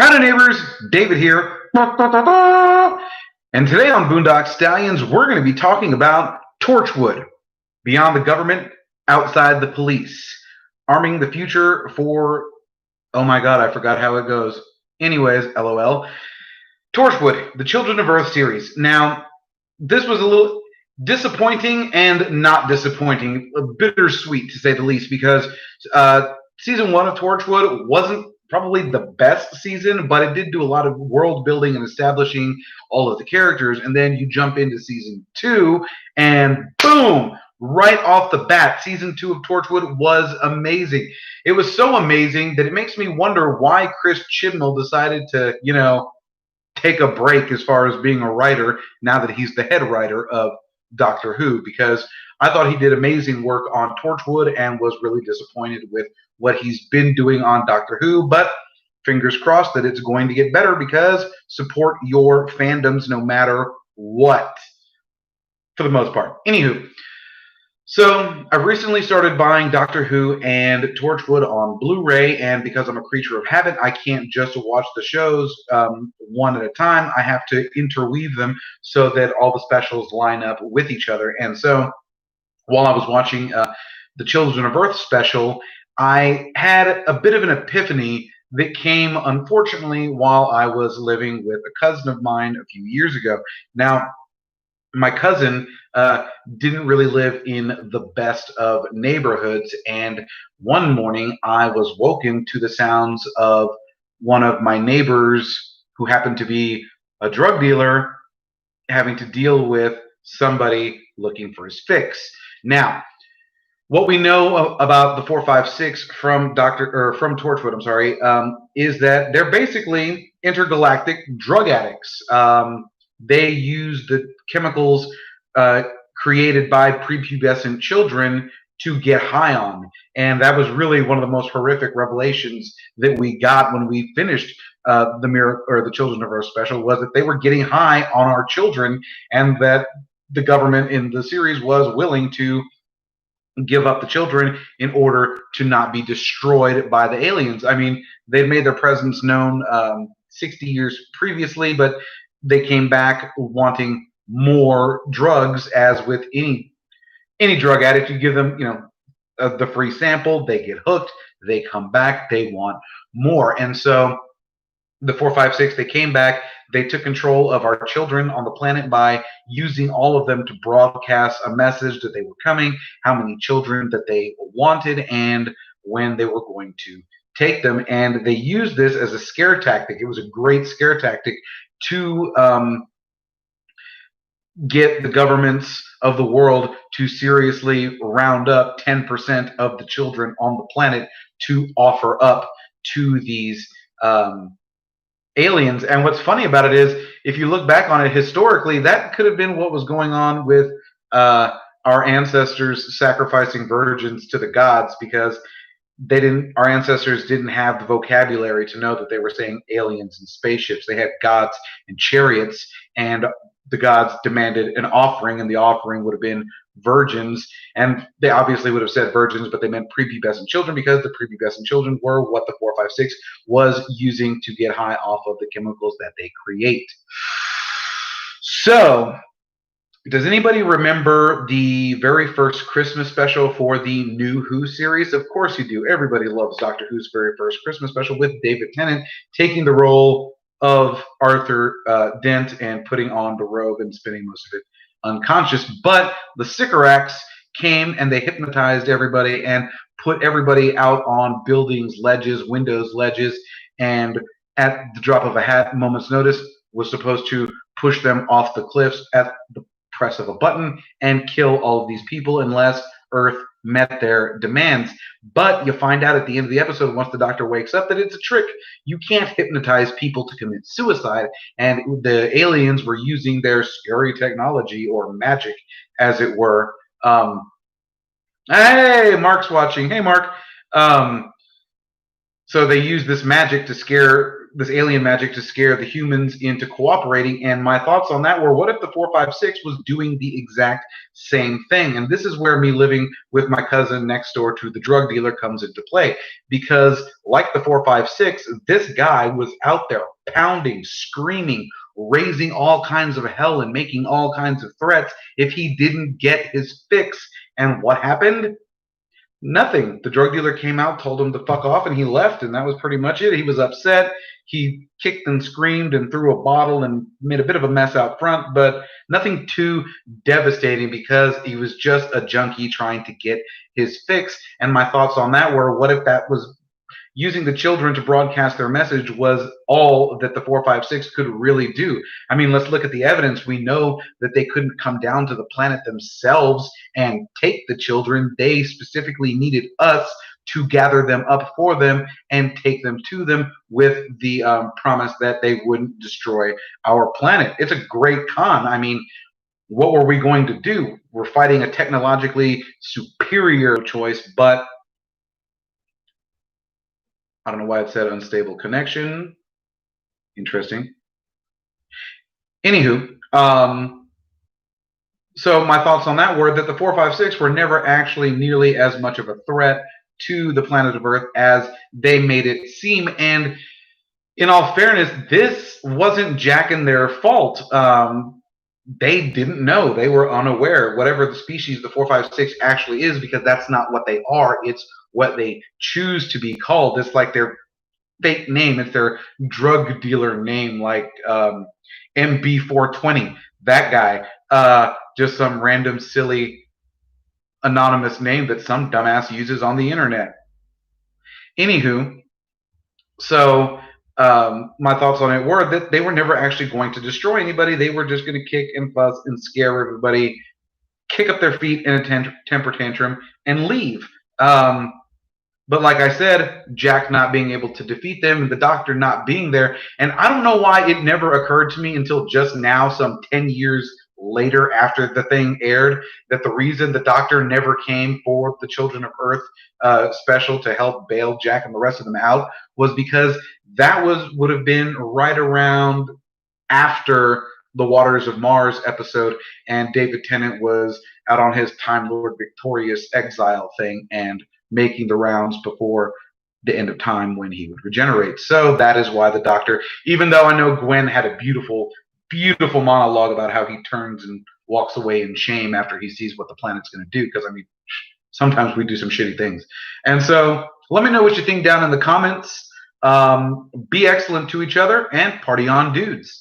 Howdy Neighbors, David here. And today on Boondock Stallions, we're going to be talking about Torchwood, beyond the government, outside the police, arming the future for, oh my god, I forgot how it goes. Anyways, LOL. Torchwood, the Children of Earth series. Now, this was a little disappointing and not disappointing, bittersweet to say the least, because season one of Torchwood wasn't probably the best season, but it did do a lot of world building and establishing all of the characters. And then you jump into season two, and boom, right off the bat, season two of Torchwood was amazing. It was so amazing that it makes me wonder why Chris Chibnall decided to, take a break as far as being a writer now that he's the head writer of Doctor Who, because I thought he did amazing work on Torchwood and was really disappointed with what he's been doing on Doctor Who, but fingers crossed that it's going to get better, because support your fandoms no matter what, for the most part. Anywho, so I've recently started buying Doctor Who and Torchwood on Blu-ray, and because I'm a creature of habit, I can't just watch the shows one at a time. I have to interweave them so that all the specials line up with each other. And so while I was watching the Children of Earth special, I had a bit of an epiphany that came, unfortunately, while I was living with a cousin of mine a few years ago. Now, my cousin didn't really live in the best of neighborhoods, and one morning I was woken to the sounds of one of my neighbors, who happened to be a drug dealer, having to deal with somebody looking for his fix. Now, what we know about the 456 from Torchwood, is that they're basically intergalactic drug addicts. They use the chemicals created by prepubescent children to get high on, and that was really one of the most horrific revelations that we got when we finished the Children of Earth special, was that they were getting high on our children, and that the government in the series was willing to give up the children in order to not be destroyed by the aliens. I mean, they'd made their presence known 60 years previously, but they came back wanting more drugs. As with any drug addict, you give them, the free sample, they get hooked, they come back, they want more. And so the 456, they came back, they took control of our children on the planet by using all of them to broadcast a message that they were coming, how many children that they wanted, and when they were going to take them. And they used this as a scare tactic. It was a great scare tactic to get the governments of the world to seriously round up 10% of the children on the planet to offer up to these aliens. And what's funny about it is, if you look back on it historically, that could have been what was going on with our ancestors sacrificing virgins to the gods, because our ancestors didn't have the vocabulary to know that they were saying aliens and spaceships. They had gods and chariots, and the gods demanded an offering, and the offering would have been virgins. And they obviously would have said virgins, but they meant prepubescent children, because the prepubescent children were what the 456 was using to get high off of the chemicals that they create. So, does anybody remember the very first Christmas special for the new Who series? Of course you do. Everybody loves Doctor Who's very first Christmas special, with David Tennant taking the role of Arthur Dent and putting on the robe and spending most of it unconscious. But the Sycorax came and they hypnotized everybody and put everybody out on buildings, ledges, windows, ledges, and at the drop of a hat, moment's notice, was supposed to push them off the cliffs at the press of a button and kill all of these people unless Earth met their demands. But you find out at the end of the episode, once the Doctor wakes up, that it's a trick. You can't hypnotize people to commit suicide, and the aliens were using their scary technology, or magic, as it were. Hey, Mark's watching. Hey, Mark. So they use this magic to scare this alien magic to scare the humans into cooperating. And my thoughts on that were, what if the 456 was doing the exact same thing? And this is where me living with my cousin next door to the drug dealer comes into play. Because like the 456, this guy was out there pounding, screaming, raising all kinds of hell and making all kinds of threats if he didn't get his fix. And what happened? Nothing. The drug dealer came out, told him to fuck off, and he left, and that was pretty much it. He was upset. He kicked and screamed and threw a bottle and made a bit of a mess out front, but nothing too devastating because he was just a junkie trying to get his fix. And my thoughts on that were, what if that was using the children to broadcast their message was all that the 456 could really do? I mean, let's look at the evidence. We know that they couldn't come down to the planet themselves and take the children. They specifically needed us to gather them up for them and take them to them with the promise that they wouldn't destroy our planet. It's a great con. I mean, what were we going to do? We're fighting a technologically superior choice, but I don't know why it said unstable connection. Interesting. Anywho, so my thoughts on that were that the 456 were never actually nearly as much of a threat to the planet of Earth as they made it seem. And in all fairness, this wasn't Jack and their fault. They didn't know. They were unaware. Whatever the species the 456 actually is, because that's not what they are. It's what they choose to be called. It's like their fake name. It's their drug dealer name, like MB420. That guy. Just some random, silly, anonymous name that some dumbass uses on the internet. Anywho, so my thoughts on it were that they were never actually going to destroy anybody. They were just going to kick and fuss and scare everybody, kick up their feet in a temper tantrum, and leave. But like I said, Jack not being able to defeat them, and the doctor not being there. And I don't know why it never occurred to me until just now, some 10 years later after the thing aired, that the reason the doctor never came for the Children of Earth special to help bail Jack and the rest of them out was because that would have been right around after the Waters of Mars episode, and David Tennant was out on his Time Lord Victorious exile thing and making the rounds before the end of time when he would regenerate. So that is why the doctor, even though I know Gwen had a beautiful monologue about how he turns and walks away in shame after he sees what the planet's going to do, because I mean, sometimes we do some shitty things. And so let me know what you think down in the comments. Be excellent to each other and party on, dudes.